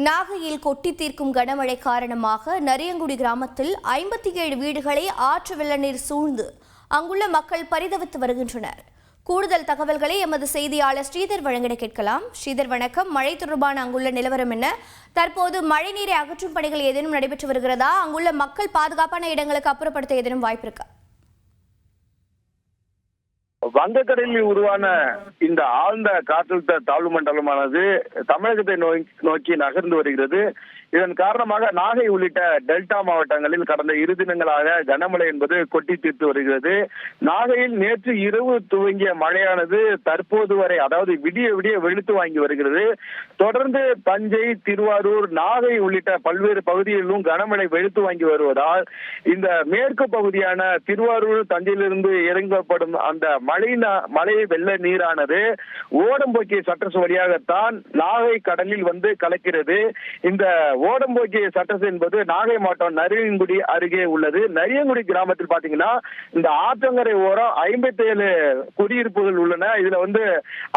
நாகையில் கொட்டி தீர்க்கும் கனமழை காரணமாக நரியங்குடி கிராமத்தில் 57 வீடுகளை ஆற்று வெள்ள நீர் சூழ்ந்து அங்குள்ள மக்கள் பரிதவித்து வருகின்றனர். கூடுதல் தகவல்களை எமது செய்தியாளர் ஸ்ரீதர் வழங்கிட கேட்கலாம். ஸ்ரீதர் வணக்கம். மழை தொடர்பான அங்குள்ள நிலவரம் என்ன? தற்போது மழை நீரை அகற்றும் பணிகள் ஏதேனும் நடைபெற்று வருகிறதா? அங்குள்ள மக்கள் பாதுகாப்பான இடங்களுக்கு அப்புறப்படுத்த ஏதேனும் வாய்ப்பு இருக்கா? வங்கக்கடலில் உருவான இந்த ஆழ்ந்த காற்றழுத்த தாழ்வு மண்டலமானது தமிழகத்தை நோக்கி நகர்ந்து வருகிறது. இதன் காரணமாக நாகை உள்ளிட்ட டெல்டா மாவட்டங்களில் கடந்த 2 தினங்களாக கனமழை என்பது கொட்டி தீர்த்து வருகிறது. நாகையில் நேற்று இரவு துவங்கிய மழையானது தற்போது வரை, அதாவது விடிய விடிய வெளுத்து வாங்கி வருகிறது. தொடர்ந்து தஞ்சை, திருவாரூர், நாகை உள்ளிட்ட பல்வேறு பகுதிகளிலும் கனமழை வெளுத்து வாங்கி வருவதால் இந்த மேற்கு பகுதியான திருவாரூர், தஞ்சையிலிருந்து இறங்கப்படும் அந்த மழை வெள்ள நீரானது ஓடம்போக்கிய சட்டஸ் வழியாகத்தான் நாகை கடலில் வந்து கலக்கிறது. இந்த ஓடம்போக்கிய சட்டஸ் என்பது நாகை மாவட்டம் நரியங்குடி அருகே உள்ளது. நரியங்குடி கிராமத்தில் பாத்தீங்கன்னா இந்த ஆற்றங்கரை ஓரம் 57 குடியிருப்புகள் உள்ளன. இதுல வந்து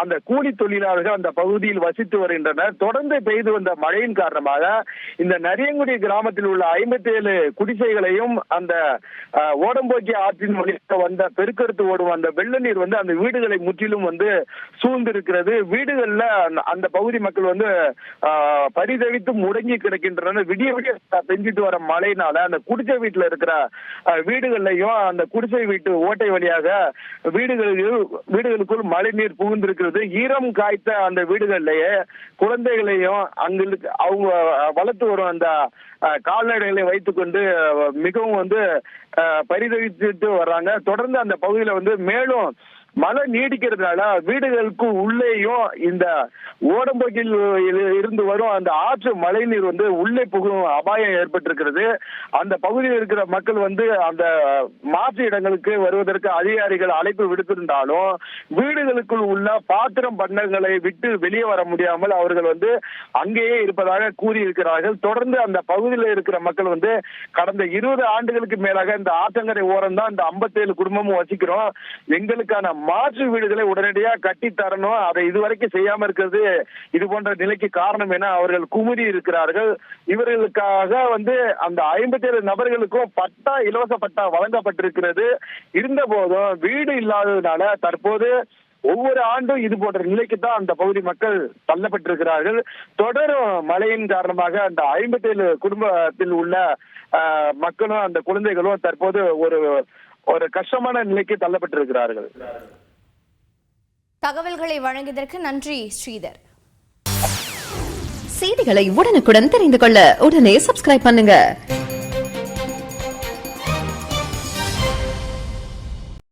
அந்த கூலி தொழிலாளர்கள் அந்த பகுதியில் வசித்து வருகின்றனர். தொடர்ந்து பெய்து வந்த மழையின் காரணமாக இந்த நரியங்குடி கிராமத்தில் உள்ள 57 குடிசைகளையும் அந்த ஓடம்போக்கிய ஆற்றின் வழியாக வந்த பெருக்கெடுத்து ஓடும் அந்த வெள்ள நீர் வந்து அந்த வீடுகளை முற்றிலும் வந்து சூழ்ந்திருக்கிறது. வீடுகள்ல அந்த பகுதி மக்கள் வந்து பரிதவித்து முடங்கி கிடக்கின்றனர். விடிய விடிய பெஞ்சிட்டு வர மழையினால அந்த குடிசை வீட்டுல இருக்கிற வீடுகள்லையும் அந்த குடிசை வீட்டு ஓட்டை வழியாக வீடுகளுக்குள் மழை நீர் புகுந்திருக்கிறது. ஈரம் காய்த்த அந்த வீடுகள்லயே குழந்தைகளையும் அங்களுக்கு அவங்க வளர்த்து வரும் அந்த கால்நடைகளை வைத்துக்கொண்டு மிகவும் வந்து பரிதவிச்சுட்டு வர்றாங்க. தொடர்ந்து அந்த பகுதியில வந்து மேலும் மழை நீடிக்கிறதுனால வீடுகளுக்கு உள்ளேயும் இந்த ஓடம்போக்கில் இருந்து வரும் அந்த ஆற்று மழை நீர் வந்து உள்ளே புகும் அபாயம் ஏற்பட்டிருக்கிறது. அந்த பகுதியில் இருக்கிற மக்கள் வந்து அந்த மாற்று இடங்களுக்கு வருவதற்கு அதிகாரிகள் அழைப்பு விடுத்திருந்தாலும் வீடுகளுக்குள் உள்ள பாத்திரம் பண்டங்களை விட்டு வெளியே வர முடியாமல் அவர்கள் வந்து அங்கேயே இருப்பதாக கூறியிருக்கிறார்கள். தொடர்ந்து அந்த பகுதியில் இருக்கிற மக்கள் வந்து கடந்த 20 ஆண்டுகளுக்கு மேலாக இந்த ஆற்றங்கரை ஓரம் தான் இந்த 57 குடும்பமும் வசிக்கிறோம், எங்களுக்கான மாற்று வீடுகளை உடனடியாக கட்டி தரணும், அதை இதுவரைக்கும் செய்யாம இருக்கிறது இது போன்ற நிலைக்கு காரணம் என அவர்கள் குமுறி இருக்கிறார்கள். இவர்களுக்காக வந்து அந்த 57 நபர்களுக்கும் பட்டா, இலவச பட்டா வழங்கப்பட்டிருக்கிறது. இருந்த போதும் வீடு இல்லாததுனால தற்போது ஒவ்வொரு ஆண்டும் இது போன்ற நிலைக்கு தான் அந்த பகுதி மக்கள் தள்ளப்பட்டிருக்கிறார்கள். தொடரும் மழையின் காரணமாக அந்த 57 குடும்பத்தில் உள்ள மக்களும் அந்த குழந்தைகளும் தற்போது ஒரு கஷ்டமான நிலைக்கு தள்ளப்பட்டிருக்கிறார்கள். தகவல்களை வழங்கியதற்கு நன்றி ஸ்ரீதர். செய்திகளை உடனுக்குடன் தெரிந்து கொள்ள உடனே சப்ஸ்கிரைப் பண்ணுங்க.